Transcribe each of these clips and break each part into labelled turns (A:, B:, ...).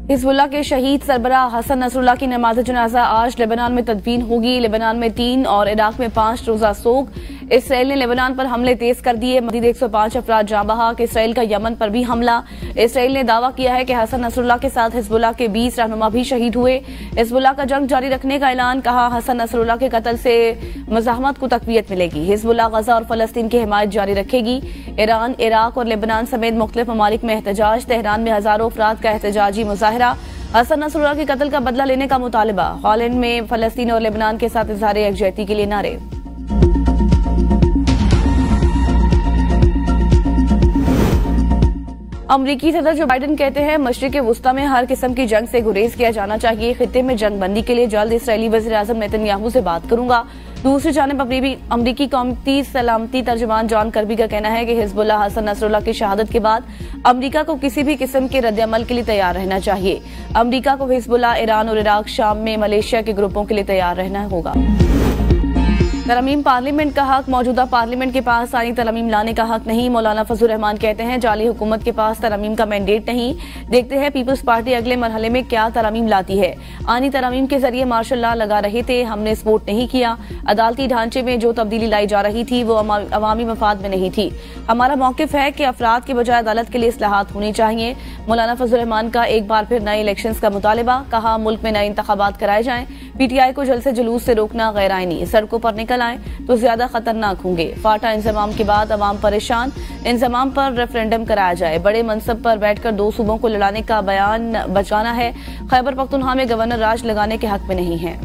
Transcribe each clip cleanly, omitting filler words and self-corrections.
A: Hezbollah के शहीद सरबराह Hasan Nasrallah की नमाज जनाजा आज लेबनान में तदफीन होगी। लेबनान में 3 और इराक में 5 रोजा सोग। इसराइल ने लेबनान पर हमले तेज कर दिए। मजीद 105 अफराद जाँ बहक। इसराइल का यमन पर भी हमला। इसराइल ने दावा किया है कि हसन नसरुल्लाह के साथ हिजबुल्लाह के 20 रहनुमा भी शहीद हुए। हिजबुल्लाह का जंग जारी रखने का ऐलान। कहा, हसन नसरुल्लाह के कत्ल से मज़ाहमत को तक़वियत मिलेगी। हिजबुल्लाह गजा और फलस्तीन की हिमायत जारी रखेगी। ईरान, इराक और लेबनान समेत मुख्तलिफ ममालिक में एहतजाज। तेहरान में हजारों अफराद का एहतजाजी मुजाहरा। हसन नसरुल्लाह के कत्ल का बदला लेने का मुतालबा। हॉलैंड में फलस्तीन और लेबनान के साथ इज़हार यकजहती के लिए नारे। अमरीकी सदर जो बाइडन कहते हैं, मशरिक़ वुस्ता में हर किस्म की जंग से गुरेज किया जाना चाहिए। खित्ते में जंग बंदी के लिए जल्द इसराइली वज़ीर आज़म नेतन्याहू से बात करूंगा। दूसरी जानिब अमरीकी कौमी सलामती तर्जुमान जॉन कर्बी का कहना है कि हिजबुल्लाह हसन नसरुल्लाह की शहादत के बाद अमरीका को किसी भी किस्म के रद्द-ए-अमल के लिए तैयार रहना चाहिए। अमरीका को हिजबुल्लाह, ईरान और इराक, शाम में मलेशिया के ग्रुपों के लिए तैयार रहना होगा। तरमीम पार्लियामेंट का हक। मौजूदा पार्लियामेंट के पास आनी तरमीम लाने का हक नहीं। मौलाना फजल रहमान कहते हैं, जाली हुकूमत के पास तरमीम का मैंडेट नहीं। देखते हैं पीपल्स पार्टी अगले मरहले में क्या तरमीम लाती है। आनी तरमीम के जरिए मार्शल लॉ लगा रहे थे, हमने सपोर्ट नहीं किया। अदालती ढांचे में जो तब्दीली लाई जा रही थी वो अवामी मफाद में नहीं थी। हमारा मौकिफ है कि अफराद के बजाय अदालत के लिए इस्लाहात होनी चाहिए। मौलाना फजल रहमान का एक बार फिर नए इलेक्शन का मुतालबा। कहा, मुल्क में नए इंतखाबात कराए जाएं। PTI को जल्द से जुलूस से रोकना गैर आईनी। सड़कों पर निकल आए तो ज्यादा खतरनाक होंगे। फाटा इंजमाम के बाद अवाम परेशान। इंजमाम पर रेफरेंडम कराया जाए। बड़े मनसब पर बैठकर 2 सूबों को लड़ाने का बयान बचाना है। खैबर पख्तूनख्वा में गवर्नर राज लगाने के हक में नहीं है।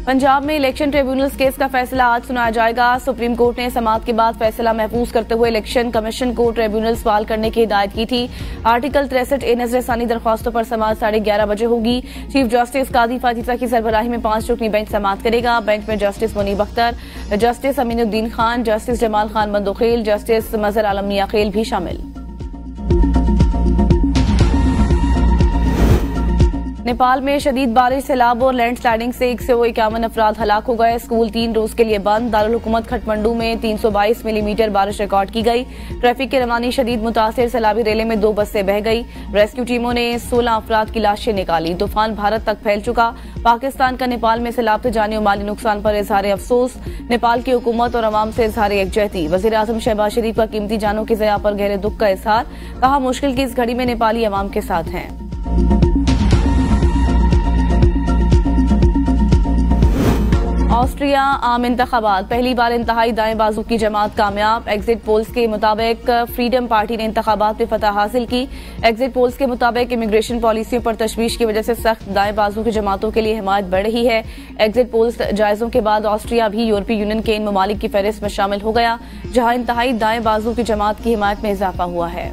A: पंजाब में इलेक्शन ट्रिब्यूनल्स केस का फैसला आज सुनाया जाएगा। सुप्रीम कोर्ट ने समाअत के बाद फैसला महफूज करते हुए इलेक्शन कमीशन को ट्रिब्यूनल्स बहाल करने की हिदायत की थी। आर्टिकल 63A नजरसानी दरख्वास्तों पर समाअत 11:30 बजे होगी। चीफ जस्टिस कादी फातिजा की सरबराही में 5 रुकनी बेंच समाअत करेगा। बेंच में justice Munib Akhtar, justice Aminuddin Khan, justice Jamal Khan Bandokhel, justice Mazhar Alam Mian Khel भी शामिल। नेपाल में शदीद बारिश, सैलाब और लैंडस्लाइडिंग से 151 अफराद हलाक हो गए। स्कूल 3 रोज के लिए बंद। दारुल हुकूमत खटमंडू में 322 मिलीमीटर बारिश रिकॉर्ड की गई। ट्रैफिक की रवानी शदीद मुतासिर। सैलाबी रेले में 2 बसें बह गई। रेस्क्यू टीमों ने 16 अफराद की लाशें निकाली। तूफान भारत तक फैल चुका। पाकिस्तान का नेपाल में सैलाब से जानी और माली नुकसान पर इजहार अफसोस। नेपाल की हुकूमत और अवाम से इजहार यकजहती। वज़ीर आज़म शहबाज शरीफ का कीमती जानों की ज़या पर गहरे दुख का इजहार। कहा, मुश्किल की इस घड़ी में नेपाली अवाम के साथ हैं। ऑस्ट्रिया आम इंतखाबात। पहली बार इंतहाई दाएं बाजू की जमात कामयाब। एग्जिट पोल्स के मुताबिक फ्रीडम पार्टी ने इंतखाबात में फतह हासिल की। एग्जिट पोल्स के मुताबिक इमिग्रेशन पॉलिसियों पर तशवीश की वजह से सख्त दाएं बाजू की जमातों के लिए हिमायत बढ़ रही है। एग्जिट पोल्स जायजों के बाद ऑस्ट्रिया भी यूरोपीय यूनियन के इन ममालिक की फहरिस्त में शामिल हो गया जहां इंतहाई दाएं बाजू की जमात की हिमायत में इजाफा हुआ है।